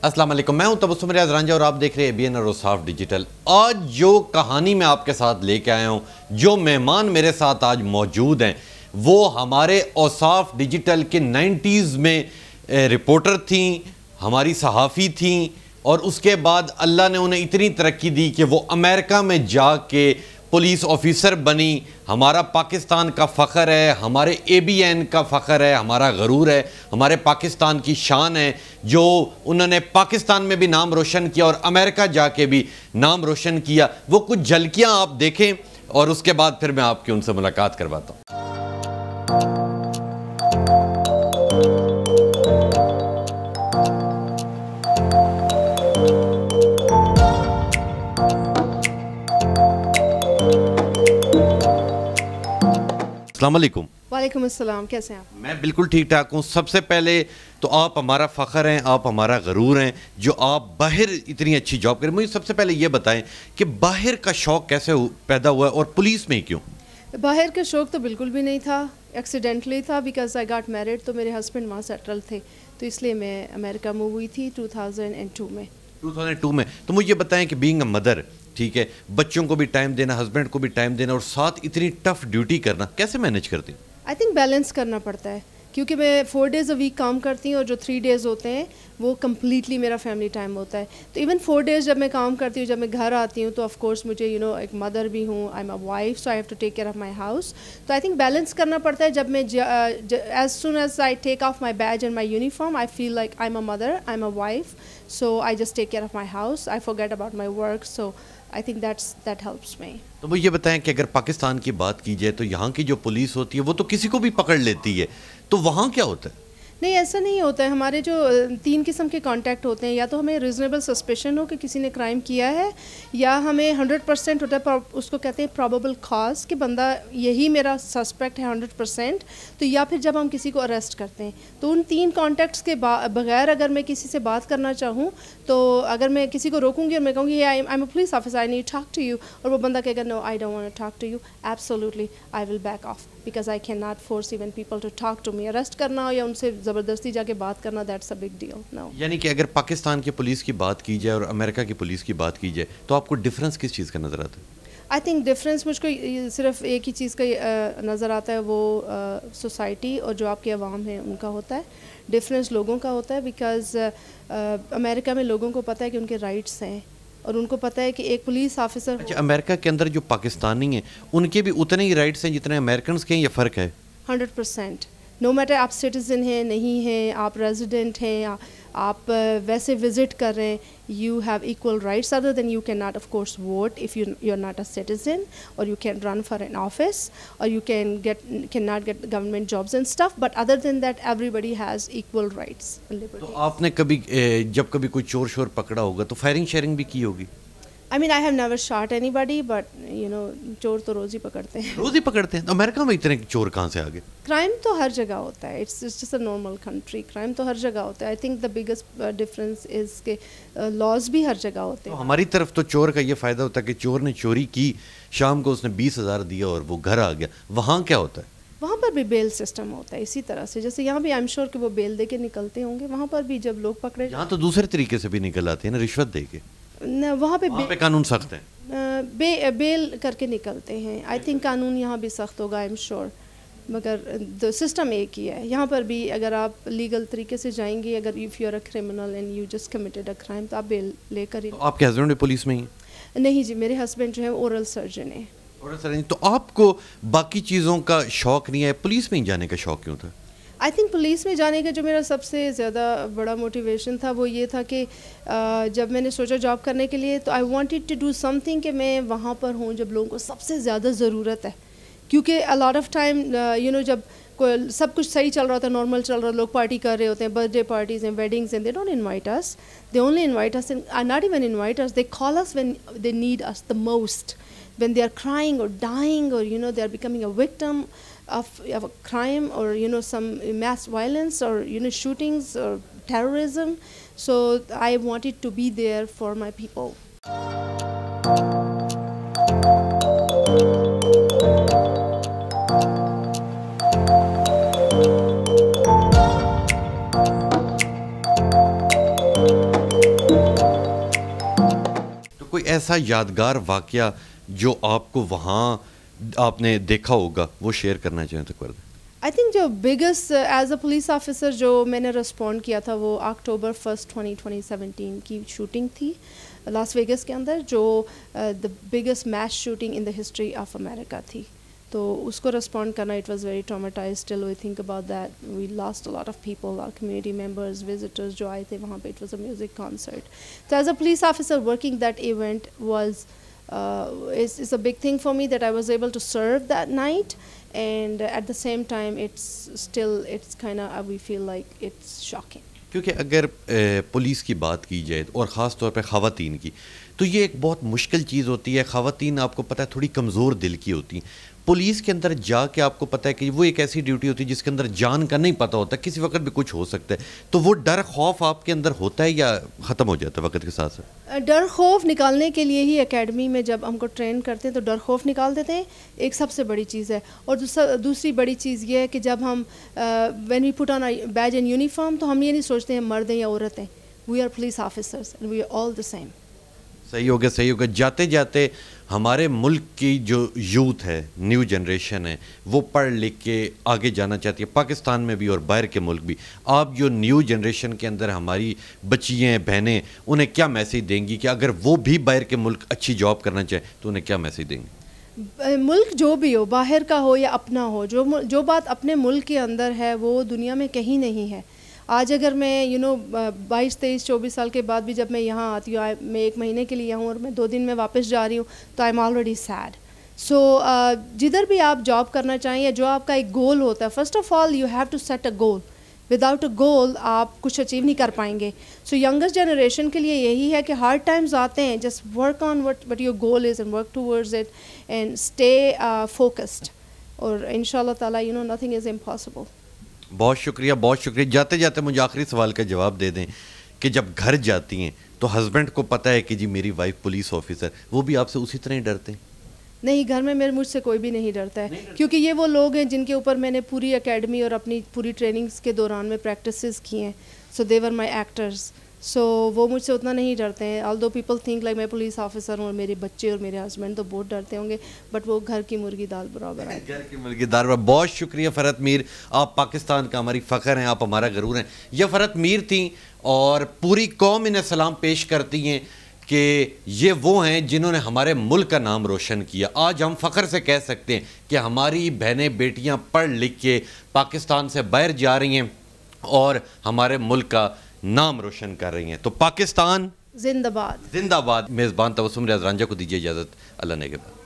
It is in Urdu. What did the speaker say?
السلام علیکم، میں ہوں تبسم ریاض رانجھا اور آپ دیکھ رہے ہیں ABN اور اوصاف ڈیجیٹل۔ آج جو کہانی میں آپ کے ساتھ لے کے آیا ہوں، جو مہمان میرے ساتھ آج موجود ہیں، وہ ہمارے اوصاف ڈیجیٹل کے 90s میں رپورٹر تھیں، ہماری صحافی تھیں، اور اس کے بعد اللہ نے انہیں اتنی ترقی دی کہ وہ امریکہ میں جا کے پولیس آفیسر بنی۔ ہمارا پاکستان کا فخر ہے، ہمارے ABN کا فخر ہے، ہمارا غرور ہے، ہمارے پاکستان کی شان ہے، جو انہوں نے پاکستان میں بھی نام روشن کیا اور امریکہ جا کے بھی نام روشن کیا۔ وہ کچھ جھلکیاں آپ دیکھیں اور اس کے بعد پھر میں آپ کی ان سے ملاقات کرواتا ہوں۔ السلام علیکم۔ وعلیکم السلام، کیسے ہیں آپ؟ میں بالکل ٹھیک ٹھاک ہوں۔ سب سے پہلے تو آپ ہمارا فخر ہیں، آپ ہمارا غرور ہیں، جو آپ باہر اتنی اچھی جاب کریں۔ مجھے سب سے پہلے یہ بتائیں کہ باہر کا شوق کیسے پیدا ہوا ہے اور پولیس میں کیوں؟ باہر کا شوق تو بالکل بھی نہیں تھا، ایکسیڈنٹلی تھا، بیکاز آئی گاٹ میرڈ، تو میرے ہسبینڈ وہاں سیٹل تھے، تو اس لیے میں امریکہ موو ہوئی تھی 2002 میں۔ 2002 میں۔ تو مجھے یہ بتائیں کہ بینگ اے مدر، ٹھیک ہے، بچوں کو بھی ٹائم دینا، ہسبینڈ کو بھی ٹائم دینا، اور ساتھ اتنی ٹف ڈیوٹی کرنا، کیسے مینیج کرتی ہیں؟ آئی تھنک بیلنس کرنا پڑتا ہے، کیونکہ میں 4 days اے ویک کام کرتی ہوں، اور جو 3 days ہوتے ہیں وہ کمپلیٹلی میرا فیملی ٹائم ہوتا ہے۔ تو ایون 4 days جب میں کام کرتی ہوں، جب میں گھر آتی ہوں، تو آف کورس مجھے ایک مدر بھی ہوں، I am a wife, so I have to take care of my house. تو آئی تھنک بیلنس کرنا پڑتا ہے۔ جب میں as soon as I take off my badge and my uniform, I feel like I am a mother, I am a wife, so I just take care of my house, I forget about my work, so I think that helps me. تو وہ یہ بتائیں کہ اگر پاکستان کی بات کی جائے تو یہاں کی جو پولیس ہوتی ہے وہ تو کسی کو بھی پکڑ لیتی ہے، تو وہاں کیا ہوتا ہے؟ نہیں، ایسا نہیں ہوتا ہے۔ ہمارے جو 3 قسم کے کانٹیکٹ ہوتے ہیں، یا تو ہمیں ریزنیبل سسپیشن ہو کہ کسی نے کرائم کیا ہے، یا ہمیں 100% ہوتا ہے، اس کو کہتے ہیں پرابیبل کاز، کہ بندہ یہی میرا سسپیکٹ ہے 100%، تو یا پھر جب ہم کسی کو اریسٹ کرتے ہیں۔ تو ان 3 کانٹیکٹس کے بغیر اگر میں کسی سے بات کرنا چاہوں، تو اگر میں کسی کو روکوں گی اور میں کہوں گی I am a police officer, I need talk to you, اور وہ بندہ کہے گا no I don't want to talk to you, absolutely I will back off, because I can not force even people to talk to me. Arrest کرنا یا ان سے زبردستی جا کے بات کرنا، that's a big deal, no. یعنی کہ اگر پاکستان کی پولیس کی بات کی جائے اور امریکہ کی پولیس کی بات کی جائے تو آپ کو ڈفرینس کس چیز کا نظر آتا ہے؟ آئی تھنک ڈفرینس مجھ کو صرف ایک ہی چیز کا نظر آتا ہے، وہ سوسائٹی اور جو آپ کے عوام ہیں ان کا ہوتا ہے۔ ڈفرینس لوگوں کا ہوتا ہے، بیکاز امریکہ میں لوگوں کو پتہ ہے کہ ان کے رائٹس ہیں، اور ان کو پتہ ہے کہ ایک پولیس آفیسر۔ اچھا، امریکہ کے اندر جو پاکستانی ہیں ان کے بھی اتنے ہی رائٹس ہیں جتنے امریکنز کے ہیں، یا فرق ہے؟ 100%، نو میٹر آپ سٹیزن ہیں نہیں ہیں، آپ ریزیڈنٹ ہیں، آپ ویسے وزٹ کر رہے ہیں، you have equal rights, other than you can not of course vote if you are not a citizen, اور you can run for an office, اور you can not get government jobs and stuff, but other than that everybody has equal rights and liberty. تو آپ نے کبھی جب کبھی کوئی چور شور پکڑا ہوگا تو فائرنگ شیئرنگ بھی کی ہوگی؟ I mean, I have never shot anybody, but چور تو روز ہی پکڑتے ہیں۔ روز ہی پکڑتے ہیں؟ امریکہ میں اتنے چور کہاں سے آگے؟ کرائم تو ہر جگہ ہوتا ہے، it's just a normal country, crime تو ہر جگہ ہوتا ہے۔ I think the biggest difference is کہ لاز بھی ہر جگہ ہوتے ہیں۔ ہماری طرف تو چور کا یہ فائدہ ہوتا ہے کہ چور نے چوری کی، شام کو اس نے 20,000 دیا اور وہ گھر آ گیا۔ وہاں کیا ہوتا ہے؟ وہاں پر بھی بیل سسٹم ہوتا ہے اسی طرح سے، جیسے یہاں بھی آئی ایم شیور کہ وہ بیل دے کے نکلتے ہوں گے، وہاں پر بھی جب لوگ پکڑے، یہاں تو دوسرے طریقے سے بھی نکل آتے ہیں نا، رشوت دے کے۔ وہاں پہ قانون سخت ہے، بیل کر کے نکلتے ہیں۔ آئی تھنک قانون یہاں بھی سخت ہوگا، آئی ایم شیور، مگر سسٹم ایک ہی ہے۔ یہاں پر بھی اگر آپ لیگل طریقے سے جائیں گے، اگر if you are a criminal and you just committed a crime, تو آپ بیل لے کر ہی۔ آپ کے ہسبینڈ بھی پولیس میں ہی ہیں؟ نہیں جی، میرے ہسبینڈ جو ہے اورل سرجن ہیں۔ تو آپ کو باقی چیزوں کا شوق نہیں ہے، پولیس میں ہی جانے کا شوق کیوں تھا؟ آئی تھنک پولیس میں جانے کا جو میرا سب سے زیادہ بڑا موٹیویشن تھا وہ یہ تھا کہ جب میں نے سوچا جاب کرنے کے لیے، تو I wanted to do something کہ میں وہاں پر ہوں جب لوگوں کو سب سے زیادہ ضرورت ہے، کیونکہ a lot of time جب سب کچھ صحیح چل رہا ہوتا ہے، نارمل چل رہا، لوگ پارٹی کر رہے ہوتے ہیں، birthday parties and weddings, and they don't invite us, they only invite us, not even invite us, they call us when they need us the most, when they are crying or dying, or they are becoming a victim of a crime, or some mass violence, or shootings or terrorism. So I wanted to be there for my people. کوئی ایسا یادگار واقعہ جو آپ کو وہاں آپ نے دیکھا ہوگا وہ شیئر کرنا چاہیں تو کر دیں. آئی تھنک جو biggest as a police officer جو میں نے رسپونڈ کیا تھا وہ اکتوبر 1 2017 کی شوٹنگ تھی لاس ویگس کے اندر, جو the biggest mass shooting in the history of America تھی. تو اس کو رسپونڈ کرنا it was very traumatized. Still we think about that, we lost lot of people, our community members, visitors جو آئے تھے وہاں پہ. It was a music concert. تو as a police officer working that event was is a big thing for me that I was able to serve that night, and at the same time it's kind of we feel like it's shocking. کیونکہ اگر پولیس کی بات کی جائے اور خاص طور پہ خواتین کی, تو یہ ایک بہت مشکل چیز ہوتی ہے. خواتین آپ کو پتہ ہے تھوڑی کمزور دل کی ہوتی ہیں. پولیس کے اندر جا کے آپ کو پتہ ہے کہ وہ ایک ایسی ڈیوٹی ہوتی ہے جس کے اندر جان کا نہیں پتہ ہوتا, کسی وقت بھی کچھ ہو سکتا ہے. تو وہ ڈر خوف آپ کے اندر ہوتا ہے یا ختم ہو جاتا ہے وقت کے ساتھ ساتھ؟ ڈر خوف نکالنے کے لیے ہی اکیڈمی میں جب ہم کو ٹرین کرتے ہیں تو ڈر خوف نکال دیتے ہیں, ایک سب سے بڑی چیز ہے. اور دوسری بڑی چیز یہ ہے کہ جب ہم when we put on badge and uniform تو ہم یہ نہیں سوچتے ہیں مرد ہیں یا عورت ہیں. We are police officers and we are all the same. صحیح ہوگا, صحیح ہوگا. جاتے جاتے ہمارے ملک کی جو یوتھ ہے, نیو جنریشن ہے, وہ پڑھ لکھ کے آگے جانا چاہتی ہے, پاکستان میں بھی اور باہر کے ملک بھی. آپ جو نیو جنریشن کے اندر ہماری بچیاں بہنیں, انہیں کیا میسیج دیں گی کہ اگر وہ بھی باہر کے ملک اچھی جاب کرنا چاہیں تو انہیں کیا میسیج دیں گے؟ ملک جو بھی ہو, باہر کا ہو یا اپنا ہو, جو بات اپنے ملک کے اندر ہے وہ دنیا میں کہیں نہیں ہے. آج اگر میں 22 23 24 سال کے بعد بھی جب میں یہاں آتی ہوں, میں 1 مہینے کے لیے یہاں ہوں اور میں 2 دن میں واپس جا رہی ہوں, تو آئی ایم آلریڈی سیڈ. سو جدھر بھی آپ جاب کرنا چاہیں یا جو آپ کا ایک گول ہوتا ہے, first of all you have to set a goal. Without a goal آپ کچھ اچیو نہیں کر پائیں گے. سو ینگسٹ جنریشن کے لیے یہی ہے کہ ہارڈ ٹائمز آتے ہیں, just work on what your goal is and work towards it and stay focused, اور ان شاء اللہ تعالیٰ نتھنگ از امپاسبل. بہت شکریہ, بہت شکریہ. جاتے جاتے مجھے آخری سوال کا جواب دے دیں کہ جب گھر جاتی ہیں تو ہسبینڈ کو پتہ ہے کہ جی میری وائف پولیس آفیسر, وہ بھی آپ سے اسی طرح ہی ڈرتے ہیں؟ نہیں, گھر میں مجھ سے کوئی بھی نہیں ڈرتا ہے, کیونکہ یہ وہ لوگ ہیں جن کے اوپر میں نے پوری اکیڈمی اور اپنی پوری ٹریننگز کے دوران میں پریکٹسز کی ہیں. سو دے ور مائی ایکٹرز. سو وہ مجھ سے اتنا نہیں ڈرتے ہیں. آل دو پیپل تھنک لائک میں پولیس آفیسر ہوں, اور میرے بچے اور میرے ہسبینڈ تو بہت ڈرتے ہوں گے, بٹ وہ گھر کی مرغی دال برابر ہے. گھر کی مرغی دال برابر. بہت شکریہ فرحت میر, آپ پاکستان کا ہماری فخر ہیں, آپ ہمارا غرور ہیں. یہ فرحت میر تھیں اور پوری قوم انہیں سلام پیش کرتی ہیں کہ یہ وہ ہیں جنہوں نے ہمارے ملک کا نام روشن کیا. آج ہم فخر سے کہہ سکتے ہیں کہ ہماری بہنیں بیٹیاں پڑھ لکھ کے پاکستان سے باہر جا رہی ہیں اور ہمارے ملک کا نام روشن کر رہی ہیں. تو پاکستان زندہ باد. زندہ باد. میزبان تبسم ریاض رانجھا کو دیجیے اجازت. اللہ نے کے بعد.